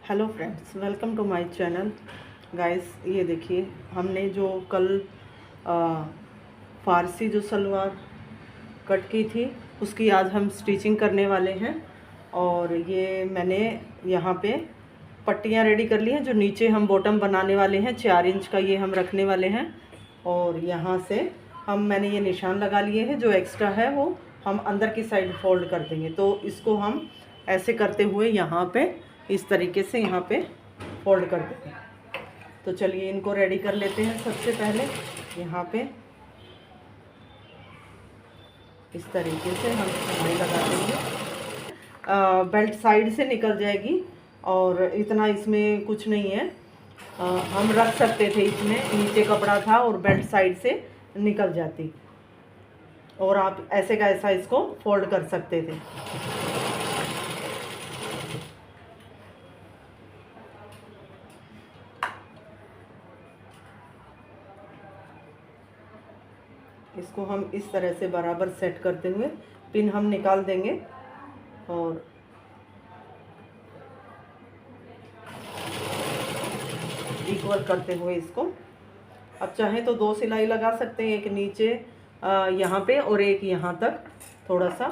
Hello friends, welcome to my channel. Guys, ये देखिए, हमने जो कल आ, फारसी जो सलवार कट की थी उसकी आज हम स्टिचिंग करने वाले हैं। और ये मैंने यहाँ पे पट्टियाँ रेडी कर ली हैं। जो नीचे हम बॉटम बनाने वाले हैं 4 इंच का, ये हम रखने वाले हैं। और यहाँ से मैंने ये निशान लगा लिए हैं। जो एक्स्ट्रा है वो हम अंदर की साइड फोल्ड कर देंगे। तो इसको हम ऐसे करते हुए यहाँ पे इस तरीके से यहाँ पे फोल्ड कर देंगे। तो चलिए इनको रेडी कर लेते हैं। सबसे पहले यहाँ पे इस तरीके से हम सिलाई लगा देंगे। बेल्ट साइड से निकल जाएगी और इतना इसमें कुछ नहीं है। हम रख सकते थे, इसमें नीचे कपड़ा था और बेल्ट साइड से निकल जाती, और आप ऐसे का ऐसा इसको फोल्ड कर सकते थे। इसको हम इस तरह से बराबर सेट करते हुए पिन हम निकाल देंगे और इक्वल करते हुए इसको, अब चाहें तो 2 सिलाई लगा सकते हैं, एक नीचे यहाँ पे और एक यहाँ तक। थोड़ा सा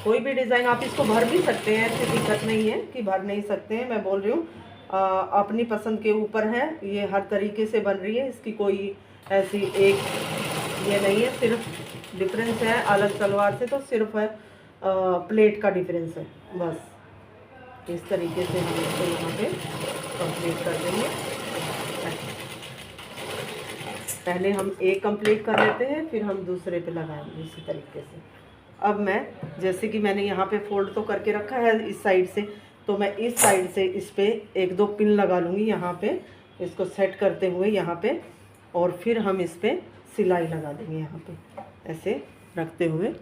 कोई भी डिज़ाइन आप इसको भर भी सकते हैं, ऐसी दिक्कत नहीं है कि भर नहीं सकते हैं। मैं बोल रही हूँ अपनी पसंद के ऊपर है। ये हर तरीके से बन रही है, इसकी कोई ऐसी एक ये नहीं है। सिर्फ डिफरेंस है अलग सलवार से, तो सिर्फ है प्लेट का डिफरेंस है बस। इस तरीके से हम इसको यहाँ पे कंप्लीट कर देंगे। पहले हम एक कंप्लीट कर लेते हैं, फिर हम दूसरे पे लगाएंगे इसी तरीके से। अब मैं, जैसे कि मैंने यहाँ पे फोल्ड तो करके रखा है इस साइड से, तो मैं इस साइड से इस पे 1-2 पिन लगा लूँगी यहाँ पे, इसको सेट करते हुए यहाँ पे। और फिर हम इस पे सिलाई लगा देंगे यहाँ पे ऐसे रखते हुए।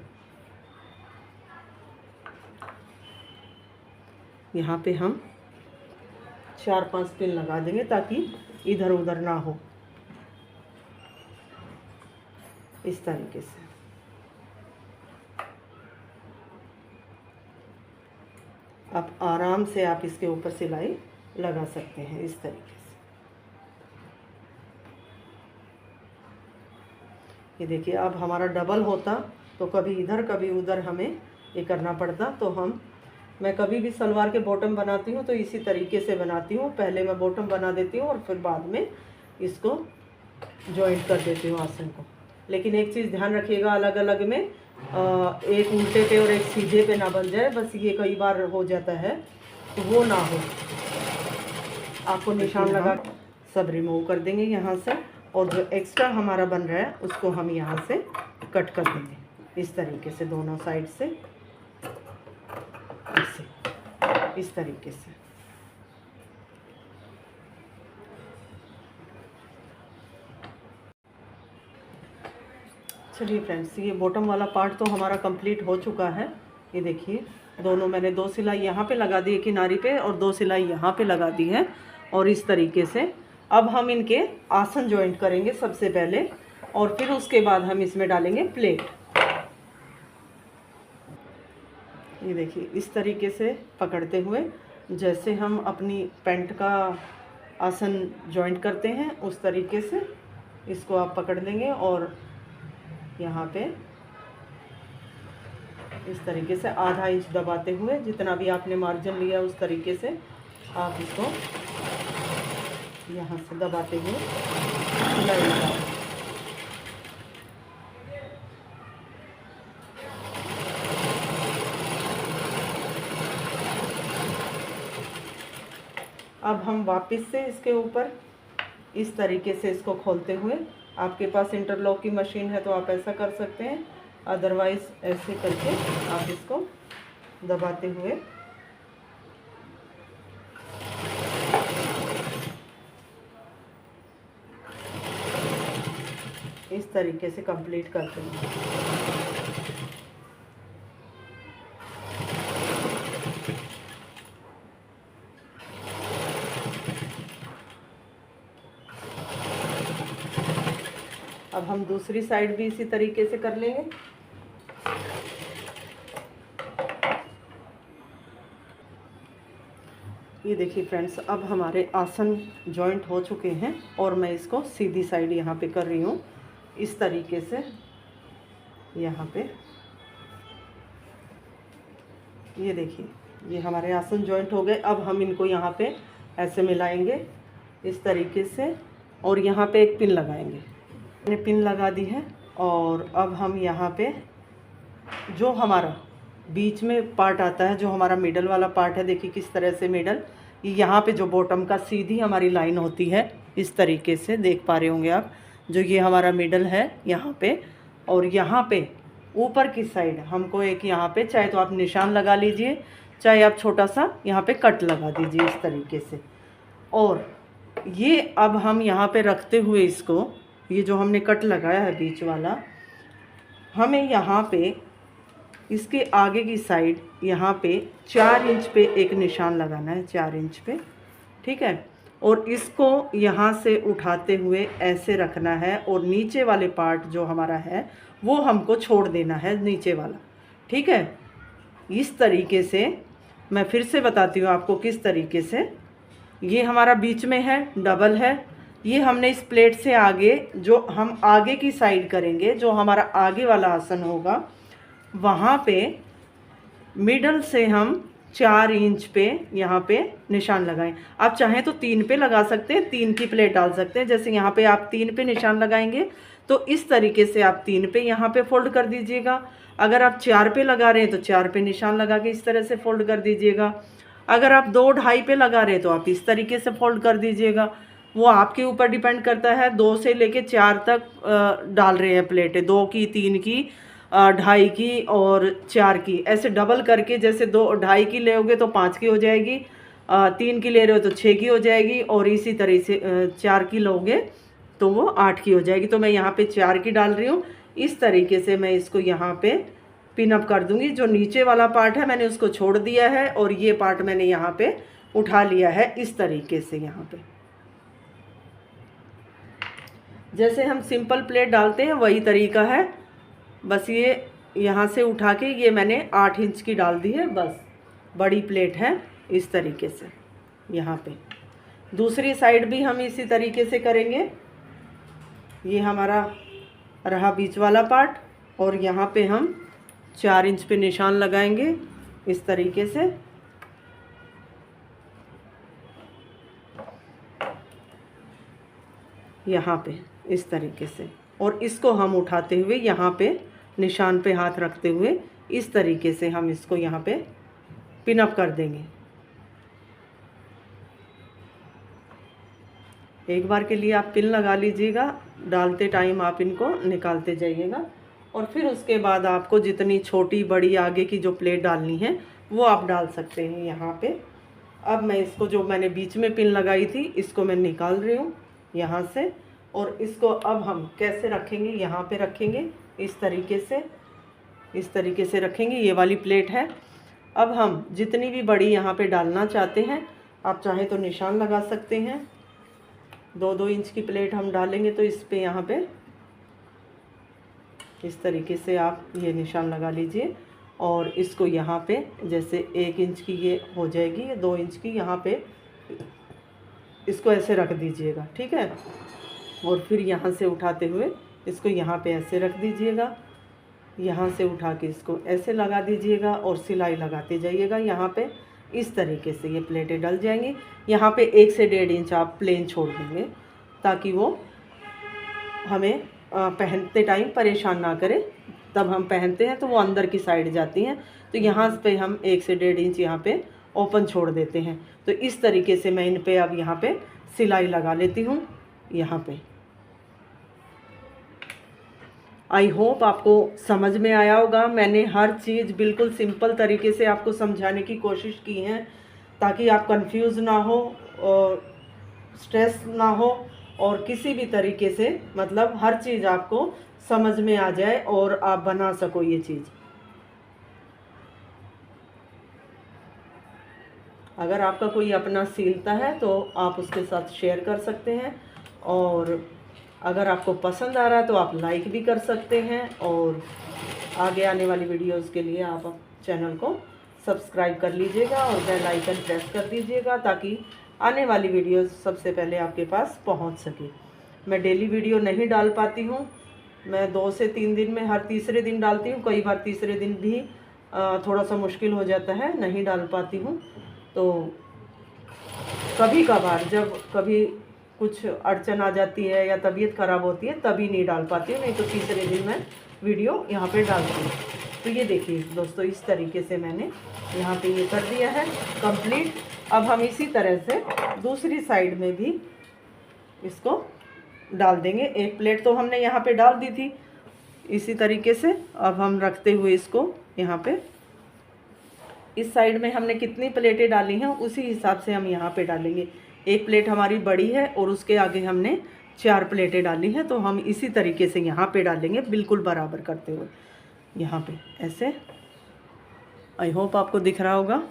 यहाँ पे हम 4-5 पिन लगा देंगे ताकि इधर उधर ना हो, इस तरीके से। आप आराम से आप इसके ऊपर सिलाई लगा सकते हैं इस तरीके से। ये देखिए, अब हमारा डबल होता तो कभी इधर कभी उधर हमें ये करना पड़ता। तो मैं कभी भी सलवार के बॉटम बनाती हूँ तो इसी तरीके से बनाती हूँ। पहले मैं बॉटम बना देती हूँ और फिर बाद में इसको जॉइंट कर देती हूँ आसन को। लेकिन एक चीज़ ध्यान रखिएगा, अलग अलग में एक उल्टे पे और एक सीधे पे ना बन जाए, बस ये कई बार हो जाता है, तो वो ना हो। आपको निशान लगा सब रिमूव कर देंगे यहाँ से, और जो एक्स्ट्रा हमारा बन रहा है उसको हम यहाँ से कट कर देंगे इस तरीके से, दोनों साइड से ऐसे, इस तरीके से। चलिए फ्रेंड्स, ये बॉटम वाला पार्ट तो हमारा कंप्लीट हो चुका है। ये देखिए, दोनों मैंने 2 सिलाई यहाँ पे लगा दी है किनारी पे, और 2 सिलाई यहाँ पे लगा दी है। और इस तरीके से अब हम इनके आसन जॉइंट करेंगे सबसे पहले, और फिर उसके बाद हम इसमें डालेंगे प्लेट। ये देखिए, इस तरीके से पकड़ते हुए, जैसे हम अपनी पैंट का आसन जॉइंट करते हैं उस तरीके से इसको आप पकड़ लेंगे। और यहाँ पे इस तरीके से आधा इंच दबाते हुए, जितना भी आपने मार्जिन लिया उस तरीके से आप इसको यहाँ से दबाते हुए सिलाई लगाएं। अब हम वापस से इसके ऊपर इस तरीके से इसको खोलते हुए, आपके पास इंटरलॉक की मशीन है तो आप ऐसा कर सकते हैं, अदरवाइज़ ऐसे करके आप इसको दबाते हुए इस तरीके से कंप्लीट करते हैं। अब हम दूसरी साइड भी इसी तरीके से कर लेंगे। ये देखिए फ्रेंड्स, अब हमारे आसन जॉइंट हो चुके हैं और मैं इसको सीधी साइड यहाँ पे कर रही हूँ इस तरीके से। यहाँ पे ये देखिए, ये हमारे आसन जॉइंट हो गए। अब हम इनको यहाँ पे ऐसे मिलाएंगे इस तरीके से और यहाँ पे एक पिन लगाएंगे। मैंने पिन लगा दी है और अब हम यहाँ पे जो हमारा बीच में पार्ट आता है, जो हमारा मिडल वाला पार्ट है, देखिए किस तरह से मिडल, यहाँ पे जो बॉटम का सीधी हमारी लाइन होती है इस तरीके से, देख पा रहे होंगे आप, जो ये हमारा मिडल है यहाँ पे। और यहाँ पे ऊपर की साइड हमको एक यहाँ पे चाहे तो आप निशान लगा लीजिए, चाहे आप छोटा सा यहाँ पे कट लगा दीजिए इस तरीके से। और ये अब हम यहाँ पे रखते हुए इसको, ये जो हमने कट लगाया है बीच वाला, हमें यहाँ पे इसके आगे की साइड यहाँ पे 4 इंच पे एक निशान लगाना है, 4 इंच पे, ठीक है। और इसको यहाँ से उठाते हुए ऐसे रखना है और नीचे वाले पार्ट जो हमारा है वो हमको छोड़ देना है, नीचे वाला, ठीक है। इस तरीके से मैं फिर से बताती हूँ आपको किस तरीके से। ये हमारा बीच में है, डबल है, ये हमने इस प्लेट से आगे, जो हम आगे की साइड करेंगे, जो हमारा आगे वाला आसन होगा, वहाँ पे मिडल से हम 4 इंच पे यहाँ पे निशान लगाएं। आप चाहें तो 3 पे लगा सकते हैं, 3 की प्लेट डाल सकते हैं। जैसे यहाँ पे आप 3 पे निशान लगाएंगे तो इस तरीके से आप 3 पे यहाँ पे फोल्ड कर दीजिएगा। अगर आप 4 पे लगा रहे हैं तो 4 पे निशान लगा के इस तरह से फोल्ड कर दीजिएगा। अगर आप 2 ढाई पे लगा रहे हैं तो आप इस तरीके से फोल्ड कर दीजिएगा। वो आपके ऊपर डिपेंड करता है। 2 से लेके 4 तक डाल रहे हैं प्लेटें, 2 की, 3 की, 2.5 की और 4 की, ऐसे डबल करके। जैसे 2.5 की लोगे तो 5 की हो जाएगी, 3 की ले रहे हो तो 6 की हो जाएगी, और इसी तरह से 4 की लोगे तो वो 8 की हो जाएगी। तो मैं यहाँ पे 4 की डाल रही हूँ। इस तरीके से मैं इसको यहाँ पे पिन अप कर दूँगी। जो नीचे वाला पार्ट है मैंने उसको छोड़ दिया है और ये पार्ट मैंने यहाँ पे उठा लिया है इस तरीके से। यहाँ पे जैसे हम सिंपल प्लेट डालते हैं वही तरीका है, बस ये यहाँ से उठा के ये मैंने 8 इंच की डाल दी है, बस बड़ी प्लेट है इस तरीके से। यहाँ पे दूसरी साइड भी हम इसी तरीके से करेंगे। ये हमारा रहा बीच वाला पार्ट और यहाँ पे हम 4 इंच पे निशान लगाएंगे इस तरीके से। यहाँ पे इस तरीके से, और इसको हम उठाते हुए यहाँ पे निशान पे हाथ रखते हुए इस तरीके से हम इसको यहाँ पे पिन अप कर देंगे। एक बार के लिए आप पिन लगा लीजिएगा, डालते टाइम आप इनको निकालते जाइएगा। और फिर उसके बाद आपको जितनी छोटी बड़ी आगे की जो प्लेट डालनी है वो आप डाल सकते हैं यहाँ पे। अब मैं इसको, जो मैंने बीच में पिन लगाई थी, इसको मैं निकाल रही हूँ यहाँ से। और इसको अब हम कैसे रखेंगे, यहाँ पे रखेंगे इस तरीके से रखेंगे। ये वाली प्लेट है। अब हम जितनी भी बड़ी यहाँ पे डालना चाहते हैं, आप चाहें तो निशान लगा सकते हैं। 2-2 इंच की प्लेट हम डालेंगे तो इस पे यहाँ पे इस तरीके से आप ये निशान लगा लीजिए। और इसको यहाँ पे जैसे 1 इंच की ये हो जाएगी, 2 इंच की यहाँ पे इसको ऐसे रख दीजिएगा, ठीक है। और फिर यहाँ से उठाते हुए इसको यहाँ पे ऐसे रख दीजिएगा, यहाँ से उठा के इसको ऐसे लगा दीजिएगा और सिलाई लगाते जाइएगा। यहाँ पे इस तरीके से ये प्लेटें डल जाएंगी। यहाँ पे 1 से 1.5 इंच आप प्लेन छोड़ देंगे ताकि वो हमें पहनते टाइम परेशान ना करे। तब हम पहनते हैं तो वो अंदर की साइड जाती हैं, तो यहाँ पे हम 1 से 1.5 इंच यहाँ पे ओपन छोड़ देते हैं। तो इस तरीके से मैं इन पे अब यहाँ पे सिलाई लगा लेती हूँ यहाँ पे। आई होप आपको समझ में आया होगा। मैंने हर चीज़ बिल्कुल सिंपल तरीके से आपको समझाने की कोशिश की है ताकि आप कंफ्यूज ना हो और स्ट्रेस ना हो, और किसी भी तरीके से मतलब हर चीज़ आपको समझ में आ जाए और आप बना सको ये चीज़। अगर आपका कोई अपना सिलता है तो आप उसके साथ शेयर कर सकते हैं, और अगर आपको पसंद आ रहा है तो आप लाइक भी कर सकते हैं, और आगे आने वाली वीडियोस के लिए आप चैनल को सब्सक्राइब कर लीजिएगा और बेल आइकन प्रेस कर दीजिएगा ताकि आने वाली वीडियो सबसे पहले आपके पास पहुंच सके। मैं डेली वीडियो नहीं डाल पाती हूं, मैं 2 से 3 दिन में हर तीसरे दिन डालती हूं, कई बार तीसरे दिन भी थोड़ा सा मुश्किल हो जाता है, नहीं डाल पाती हूं। तो कभी कभार जब कभी कुछ अड़चन आ जाती है या तबीयत ख़राब होती है तभी नहीं डाल पाती हूँ, नहीं तो तीसरे दिन मैं वीडियो यहाँ पे डालती हूँ। तो ये देखिए दोस्तों, इस तरीके से मैंने यहाँ पे ये कर दिया है कंप्लीट। अब हम इसी तरह से दूसरी साइड में भी इसको डाल देंगे। एक प्लेट तो हमने यहाँ पे डाल दी थी इसी तरीके से। अब हम रखते हुए इसको यहाँ पे, इस साइड में हमने कितनी प्लेटें डाली हैं उसी हिसाब से हम यहाँ पे डालेंगे। एक प्लेट हमारी बड़ी है और उसके आगे हमने 4 प्लेटें डाली हैं, तो हम इसी तरीके से यहाँ पे डालेंगे, बिल्कुल बराबर करते हुए यहाँ पे ऐसे। आई होप आपको दिख रहा होगा।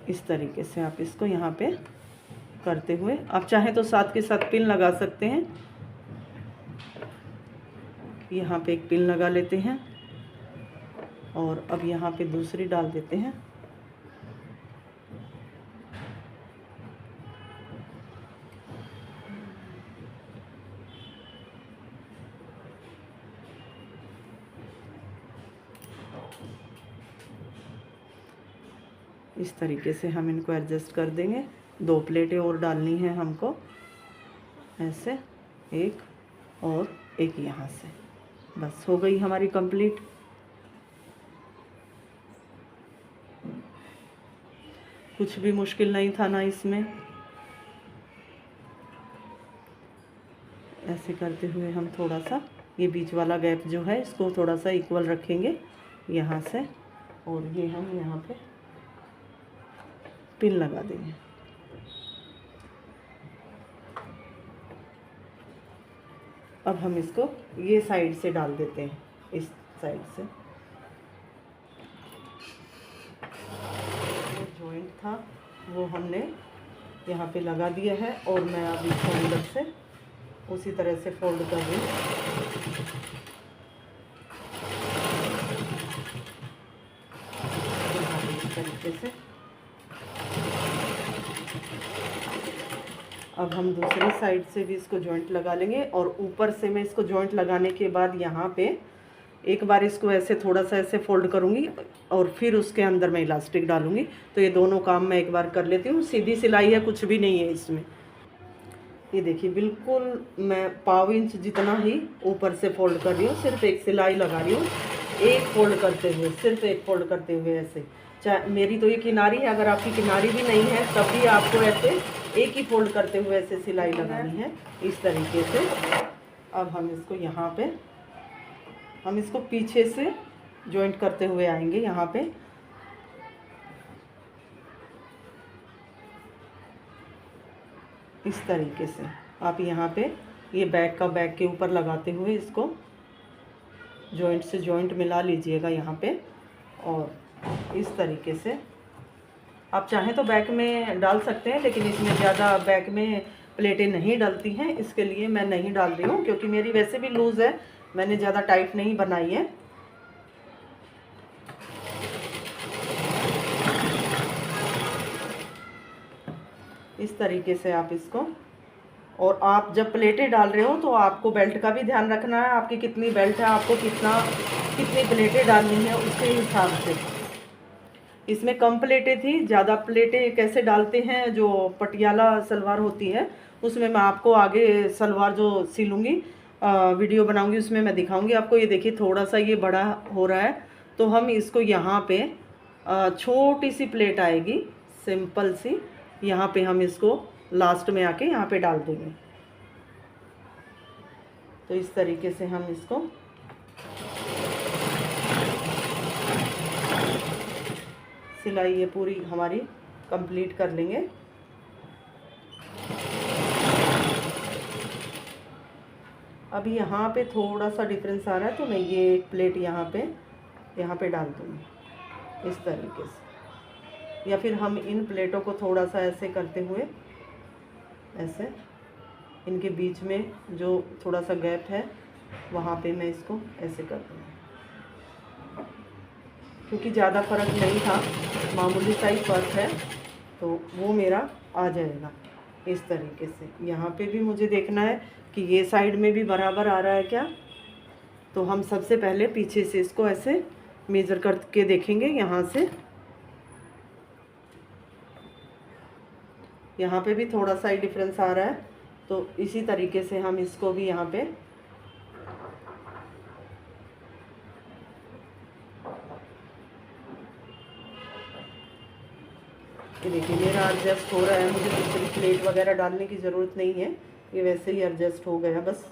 इस तरीके से आप इसको यहाँ पे करते हुए, आप चाहें तो साथ के साथ पिन लगा सकते हैं। यहाँ पे एक पिन लगा लेते हैं और अब यहाँ पे दूसरी डाल देते हैं। इस तरीके से हम इनको एडजस्ट कर देंगे। 2 प्लेटें और डालनी है हमको, ऐसे एक और एक यहाँ से, बस हो गई हमारी कंप्लीट। कुछ भी मुश्किल नहीं था ना इसमें। ऐसे करते हुए हम थोड़ा सा ये बीच वाला गैप जो है इसको थोड़ा सा इक्वल रखेंगे यहाँ से, और ये हम यहाँ पे पिन लगा देंगे। अब हम इसको ये साइड से डाल देते हैं, इस साइड से। जो जॉइंट था वो हमने यहाँ पे लगा दिया है और मैं अब इसको अंदर से उसी तरह से फोल्ड कर रही हूँ। इस तरीके से अब हम दूसरी साइड से भी इसको जॉइंट लगा लेंगे, और ऊपर से मैं इसको जॉइंट लगाने के बाद यहाँ पे एक बार इसको ऐसे थोड़ा सा ऐसे फोल्ड करूँगी और फिर उसके अंदर मैं इलास्टिक डालूँगी। तो ये दोनों काम मैं एक बार कर लेती हूँ। सीधी सिलाई है, कुछ भी नहीं है इसमें। ये देखिए बिल्कुल मैं 1/4 इंच जितना ही ऊपर से फोल्ड कर रही हूँ, सिर्फ एक सिलाई लगा रही हूँ, एक फोल्ड करते हुए, सिर्फ एक फोल्ड करते हुए ऐसे। चाहे मेरी तो ये किनारी है, अगर आपकी किनारी भी नहीं है तब भी आपको ऐसे एक ही फोल्ड करते हुए ऐसे सिलाई लगानी है, इस तरीके से। अब हम इसको यहाँ पे, हम इसको पीछे से जॉइंट करते हुए आएंगे यहाँ पे। इस तरीके से आप यहाँ पे ये बैक का बैक के ऊपर लगाते हुए इसको जॉइंट से जॉइंट मिला लीजिएगा यहाँ पे। और इस तरीके से आप चाहें तो बैक में डाल सकते हैं, लेकिन इसमें ज़्यादा बैक में प्लेटें नहीं डलती हैं, इसके लिए मैं नहीं डाल रही हूँ, क्योंकि मेरी वैसे भी लूज़ है, मैंने ज़्यादा टाइट नहीं बनाई है। इस तरीके से आप इसको, और आप जब प्लेटें डाल रहे हो तो आपको बेल्ट का भी ध्यान रखना है, आपकी कितनी बेल्ट है, आपको कितनी प्लेटें डालनी है उसके हिसाब से। इसमें कम प्लेटें थी, ज़्यादा प्लेटें कैसे डालते हैं, जो पटियाला सलवार होती है उसमें मैं आपको आगे सलवार जो सिलूँगी वीडियो बनाऊंगी उसमें मैं दिखाऊंगी आपको। ये देखिए थोड़ा सा ये बड़ा हो रहा है, तो हम इसको यहाँ पे छोटी सी प्लेट आएगी सिंपल सी, यहाँ पे हम इसको लास्ट में आके यहाँ पे डाल देंगे। तो इस तरीके से हम इसको सिलाई ये पूरी हमारी कंप्लीट कर लेंगे। अभी यहाँ पे थोड़ा सा डिफरेंस आ रहा है, तो मैं ये एक प्लेट यहाँ पे डाल दूँगी इस तरीके से, या फिर हम इन प्लेटों को थोड़ा सा ऐसे करते हुए ऐसे इनके बीच में जो थोड़ा सा गैप है वहाँ पे मैं इसको ऐसे कर दूँगी, क्योंकि ज़्यादा फ़र्क नहीं था, मामूली सा ही फ़र्क है, तो वो मेरा आ जाएगा इस तरीके से। यहाँ पे भी मुझे देखना है कि ये साइड में भी बराबर आ रहा है क्या, तो हम सबसे पहले पीछे से इसको ऐसे मेज़र करके देखेंगे। यहाँ से यहाँ पे भी थोड़ा सा ही डिफरेंस आ रहा है, तो इसी तरीके से हम इसको भी यहाँ पे ये देखिए मेरा एडजस्ट हो रहा है। मुझे दूसरी प्लेट वगैरह डालने की ज़रूरत नहीं है, ये वैसे ही एडजस्ट हो गया बस।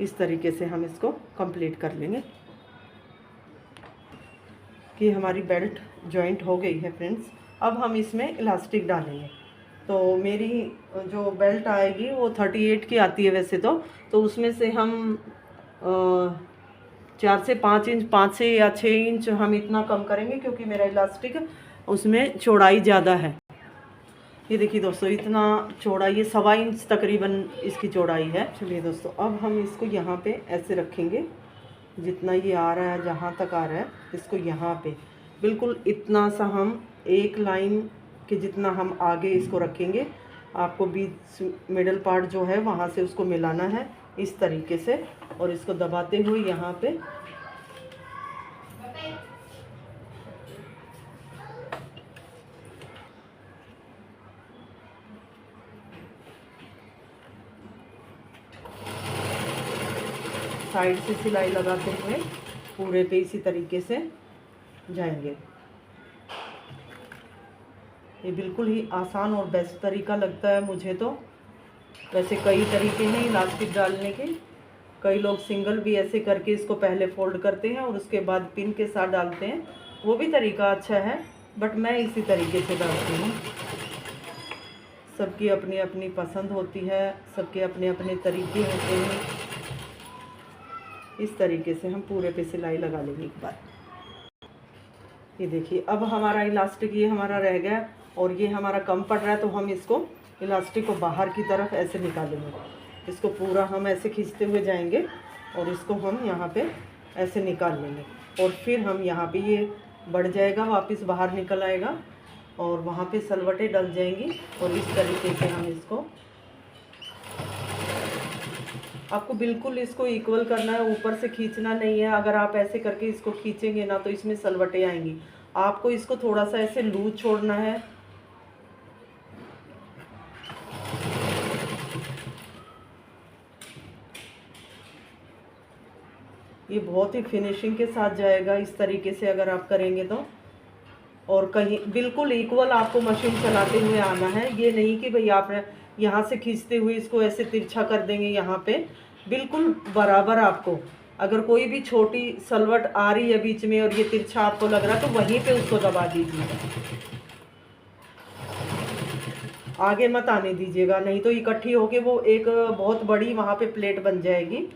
इस तरीके से हम इसको कंप्लीट कर लेंगे कि हमारी बेल्ट जॉइंट हो गई है फ्रेंड्स। अब हम इसमें इलास्टिक डालेंगे। तो मेरी जो बेल्ट आएगी वो 38 की आती है वैसे तो उसमें से हम 4 से 5 इंच, 5 से या 6 इंच हम इतना कम करेंगे, क्योंकि मेरा इलास्टिक उसमें चौड़ाई ज़्यादा है। ये देखिए दोस्तों, इतना चौड़ा, ये 1.25 इंच तकरीबन इसकी चौड़ाई है। चलिए दोस्तों, अब हम इसको यहाँ पे ऐसे रखेंगे, जितना ये आ रहा है, जहाँ तक आ रहा है इसको यहाँ पे बिल्कुल इतना सा हम एक लाइन के जितना हम आगे इसको रखेंगे। आपको बीच मिडल पार्ट जो है वहाँ से उसको मिलाना है इस तरीके से, और इसको दबाते हुए यहाँ पे साइड से सिलाई लगाते हुए पूरे पे इसी तरीके से जाएंगे। ये बिल्कुल ही आसान और बेस्ट तरीका लगता है मुझे तो। वैसे कई तरीके हैं इलास्टिक डालने के, कई लोग सिंगल भी ऐसे करके इसको पहले फोल्ड करते हैं और उसके बाद पिन के साथ डालते हैं, वो भी तरीका अच्छा है, बट मैं इसी तरीके से डालती हूँ। सबकी अपनी अपनी पसंद होती है, सबके अपने अपने तरीके होते हैं। इस तरीके से हम पूरे पे सिलाई लगा लेंगे एक बार। ये देखिए, अब हमारा इलास्टिक ये हमारा रह गया और ये हमारा कम पड़ रहा है, तो हम इसको इलास्टिक को बाहर की तरफ ऐसे निकालेंगे। इसको पूरा हम ऐसे खींचते हुए जाएंगे और इसको हम यहाँ पे ऐसे निकाल लेंगे, और फिर हम यहाँ पे ये बढ़ जाएगा, वापस बाहर निकल आएगा और वहाँ पे सलवटें डल जाएंगी। और इस तरीके से हम इसको, आपको बिल्कुल इसको इक्वल करना है, ऊपर से खींचना नहीं है। अगर आप ऐसे करके इसको खींचेंगे ना तो इसमें सलवटें आएंगी। आपको इसको थोड़ा सा ऐसे लूज छोड़ना है। ये बहुत ही फिनिशिंग के साथ जाएगा इस तरीके से अगर आप करेंगे तो। और कहीं बिल्कुल इक्वल आपको मशीन चलाते हुए आना है, ये नहीं कि भाई आप यहाँ से खींचते हुए इसको ऐसे तिरछा कर देंगे। यहाँ पे बिल्कुल बराबर आपको, अगर कोई भी छोटी सलवट आ रही है बीच में और ये तिरछा आपको लग रहा है, तो वहीं पे उसको दबा दीजिएगा, आगे मत आने दीजिएगा, नहीं तो इकट्ठी होके वो एक बहुत बड़ी वहाँ पे प्लेट बन जाएगी।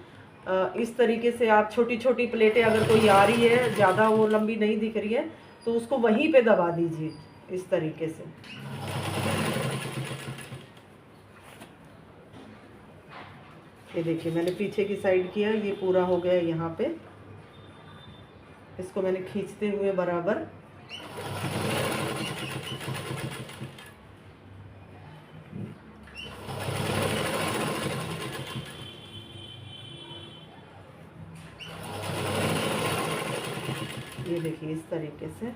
इस तरीके से आप छोटी छोटी प्लेटें, अगर कोई आ रही है ज़्यादा वो लंबी नहीं दिख रही है, तो उसको वहीं पे दबा दीजिए इस तरीके से। ये देखिए, मैंने पीछे की साइड किया, ये पूरा हो गया यहाँ पे। इसको मैंने खींचते हुए बराबर ये देखिए इस तरीके से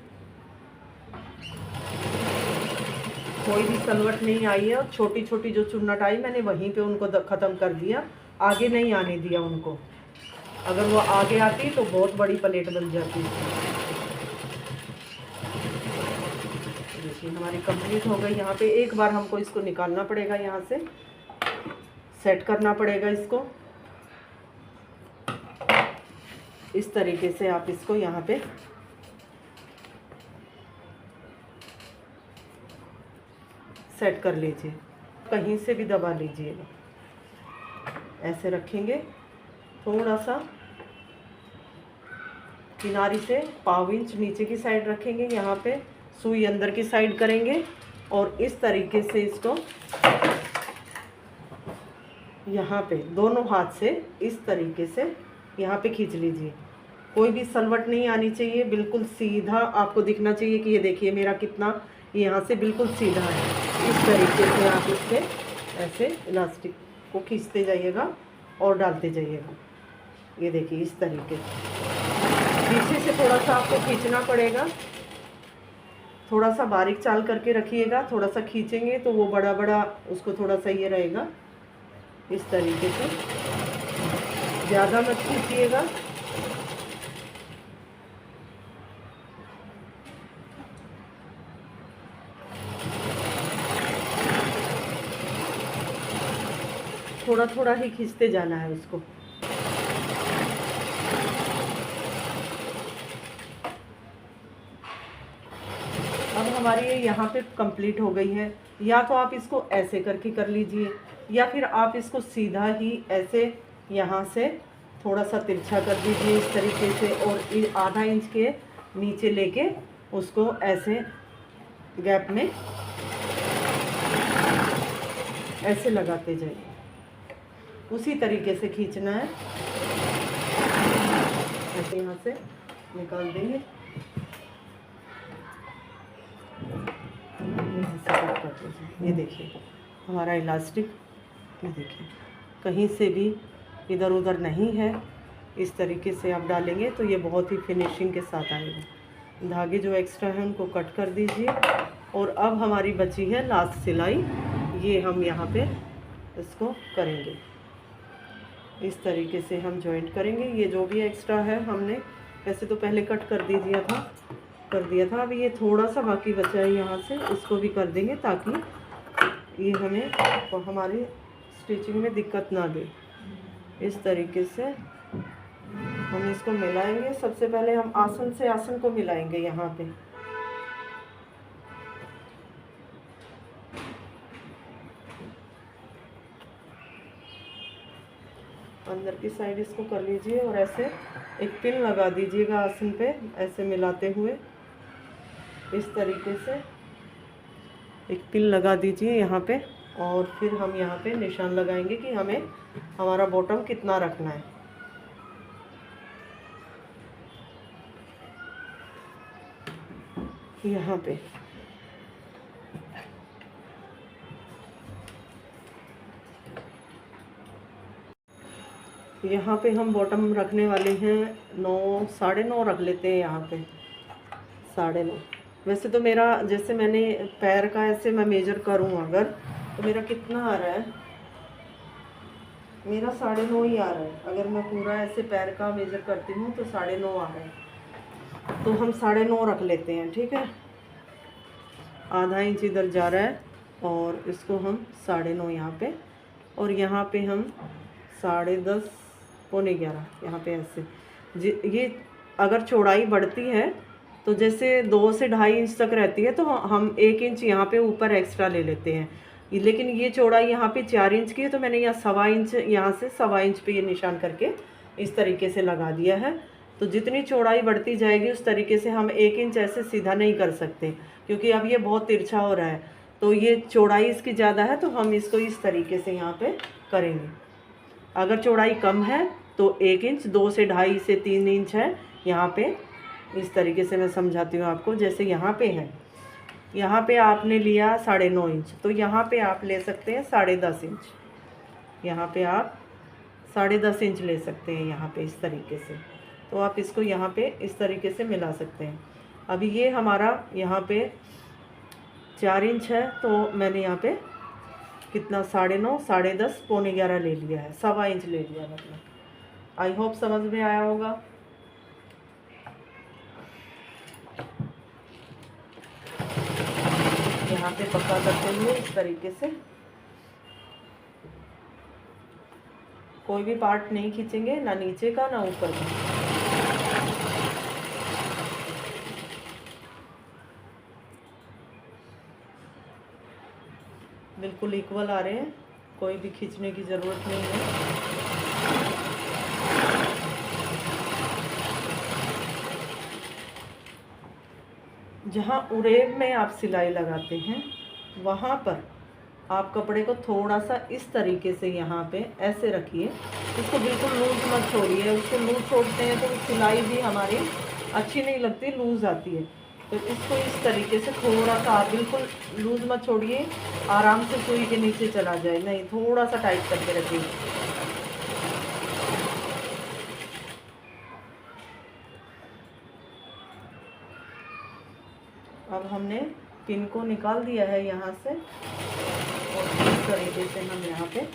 कोई भी सलवट नहीं आई है, और छोटी छोटी जो चुन्नट आई मैंने वहीं पे उनको ख़त्म कर दिया, आगे नहीं आने दिया उनको। अगर वो आगे आती तो बहुत बड़ी प्लेट बन जाती। देखिए हमारी कंप्लीट हो गई। यहाँ पे एक बार हमको इसको निकालना पड़ेगा, यहाँ से सेट करना पड़ेगा इसको। इस तरीके से आप इसको यहाँ पे सेट कर लीजिए, कहीं से भी दबा लीजिएगा। ऐसे रखेंगे थोड़ा सा, किनारी से पाव इंच नीचे की साइड रखेंगे, यहाँ पे सुई अंदर की साइड करेंगे और इस तरीके से इसको यहाँ पे दोनों हाथ से इस तरीके से यहाँ पे खींच लीजिए। कोई भी सलवट नहीं आनी चाहिए, बिल्कुल सीधा आपको दिखना चाहिए कि ये देखिए मेरा कितना यहाँ से बिल्कुल सीधा है। इस तरीके से आप इससे ऐसे इलास्टिक को खींचते जाइएगा और डालते जाइएगा। ये देखिए इस तरीके से पीछे से थोड़ा सा आपको खींचना पड़ेगा, थोड़ा सा बारीक चाल करके रखिएगा। थोड़ा सा खींचेंगे तो वो बड़ा बड़ा उसको थोड़ा सा ये रहेगा। इस तरीके से ज़्यादा मत खींचिएगा। थोड़ा थोड़ा ही खींचते जाना है उसको। अब हमारी ये यहाँ पे कंप्लीट हो गई है। या तो आप इसको ऐसे करके कर लीजिए या फिर आप इसको सीधा ही ऐसे यहाँ से थोड़ा सा तिरछा कर दीजिए इस तरीके से और आधा इंच के नीचे लेके उसको ऐसे गैप में ऐसे लगाते जाइए। उसी तरीके से खींचना है। ऐसे यहाँ से निकाल देंगे, ये देखिए हमारा इलास्टिक, ये देखिए कहीं से भी इधर उधर नहीं है। इस तरीके से आप डालेंगे तो ये बहुत ही फिनिशिंग के साथ आएगा। धागे जो एक्स्ट्रा हैं उनको कट कर दीजिए। और अब हमारी बची है लास्ट सिलाई, ये हम यहाँ पे इसको करेंगे। इस तरीके से हम जॉइंट करेंगे। ये जो भी एक्स्ट्रा है हमने वैसे तो पहले कट कर दिया था, अभी ये थोड़ा सा बाकी बचा है यहाँ से, इसको भी कर देंगे ताकि ये हमें हमारी स्टिचिंग में दिक्कत ना दे। इस तरीके से हम इसको मिलाएंगे। सबसे पहले हम आसन से आसन को मिलाएंगे। यहाँ पे अंदर की साइड इसको कर लीजिए और ऐसे एक पिन लगा दीजिएगा आसन पे, ऐसे मिलाते हुए इस तरीके से एक पिन लगा दीजिए यहाँ पे। और फिर हम यहाँ पे निशान लगाएंगे कि हमें हमारा बॉटम कितना रखना है। यहाँ पे हम बॉटम रखने वाले हैं 9, 9.5 रख लेते हैं यहाँ पे 9.5। वैसे तो मेरा जैसे मैंने पैर का ऐसे मैं मेजर करूँ अगर तो मेरा कितना आ रहा है, मेरा 9.5 ही आ रहा है। अगर मैं पूरा ऐसे पैर का मेजर करती हूँ तो 9.5 आ रहा है। तो हम 9.5 रख लेते हैं, ठीक है। आधा इंच इधर जा रहा है और इसको हम 9.5 यहाँ पे, और यहाँ पे हम 10:30, 11:15 यहाँ पे ऐसे। ये अगर चौड़ाई बढ़ती है तो जैसे 2 से 2.5 इंच तक रहती है तो हम 1 इंच यहाँ पे ऊपर एक्स्ट्रा ले लेते हैं। लेकिन ये चौड़ाई यहाँ पे 4 इंच की है तो मैंने यहाँ 1.25 इंच, यहाँ से 1.25 इंच पे ये निशान करके इस तरीके से लगा दिया है। तो जितनी चौड़ाई बढ़ती जाएगी उस तरीके से हम 1 इंच ऐसे सीधा नहीं कर सकते, क्योंकि अब ये बहुत तिरछा हो रहा है। तो ये चौड़ाई इसकी ज़्यादा है तो हम इसको इस तरीके से यहाँ पे करेंगे। अगर चौड़ाई कम है तो 1 इंच, 2 से 2.5 से 3 इंच है यहाँ पे। इस तरीके से मैं समझाती हूँ आपको। जैसे यहाँ पे है, यहाँ पे आपने लिया 9.5 इंच, तो यहाँ पे आप ले सकते हैं 10.5 इंच। यहाँ पे आप 10.5 इंच ले सकते हैं यहाँ पे इस तरीके से। तो आप इसको यहाँ पे इस तरीके से मिला सकते हैं। अभी ये हमारा यहाँ पे 4 इंच है तो मैंने यहाँ पे कितना 9.5, 10:30, 11:15 ले लिया है, 1.25 इंच ले लिया मतलब। आई होप समझ में आया होगा। यहाँ पे पक्का करते हुए इस तरीके से कोई भी पार्ट नहीं खींचेंगे, ना नीचे का ना ऊपर का। बिल्कुल इक्वल आ रहे हैं, कोई भी खींचने की ज़रूरत नहीं है। जहाँ उरेब में आप सिलाई लगाते हैं वहाँ पर आप कपड़े को थोड़ा सा इस तरीके से यहाँ पे ऐसे रखिए, उसको बिल्कुल लूज़ मत छोड़िए। उसको लूज़ छोड़ते हैं तो सिलाई भी हमारी अच्छी नहीं लगती, लूज़ आती है। तो इसको इस तरीके से थोड़ा सा आप बिल्कुल लूज़ मत छोड़िए, आराम से सुई के नीचे चला जाए, नहीं थोड़ा सा टाइट करके रखिए। अब हमने पिन को निकाल दिया है यहाँ से और इस तरीके से हम यहाँ पे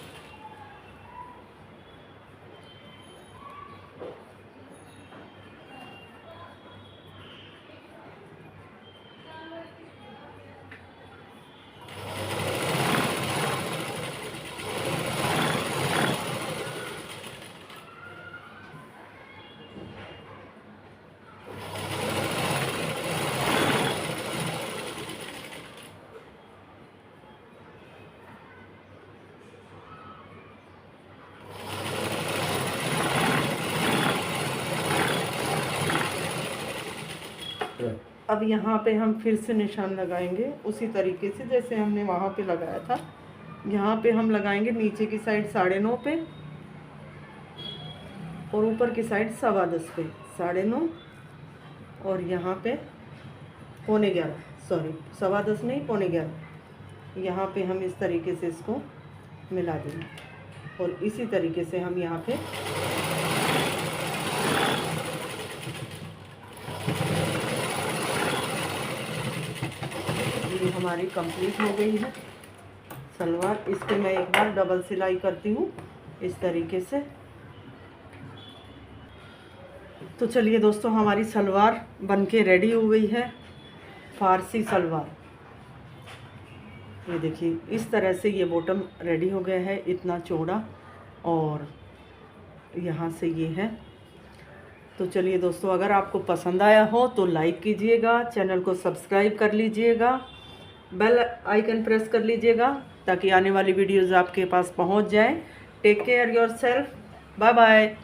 अब यहाँ पे हम फिर से निशान लगाएंगे उसी तरीके से जैसे हमने वहाँ पे लगाया था। यहाँ पे हम लगाएंगे नीचे की साइड 9.5 पे और ऊपर की साइड 10.15 पे, 9.5 और यहाँ पे 11:15, सॉरी 10.15 नहीं 11:15। यहाँ पे हम इस तरीके से इसको मिला देंगे और इसी तरीके से हम यहाँ पे ये हमारी कंप्लीट हो गई है सलवार। इस पे मैं एक बार डबल सिलाई करती हूँ इस तरीके से। तो चलिए दोस्तों, हमारी सलवार बनके रेडी हो गई है, फारसी सलवार। ये देखिए इस तरह से ये बॉटम रेडी हो गया है, इतना चौड़ा और यहाँ से ये है। तो चलिए दोस्तों, अगर आपको पसंद आया हो तो लाइक कीजिएगा, चैनल को सब्सक्राइब कर लीजिएगा, बेल आइकन प्रेस कर लीजिएगा ताकि आने वाली वीडियोज़ आपके पास पहुँच जाए। Take care yourself, bye bye.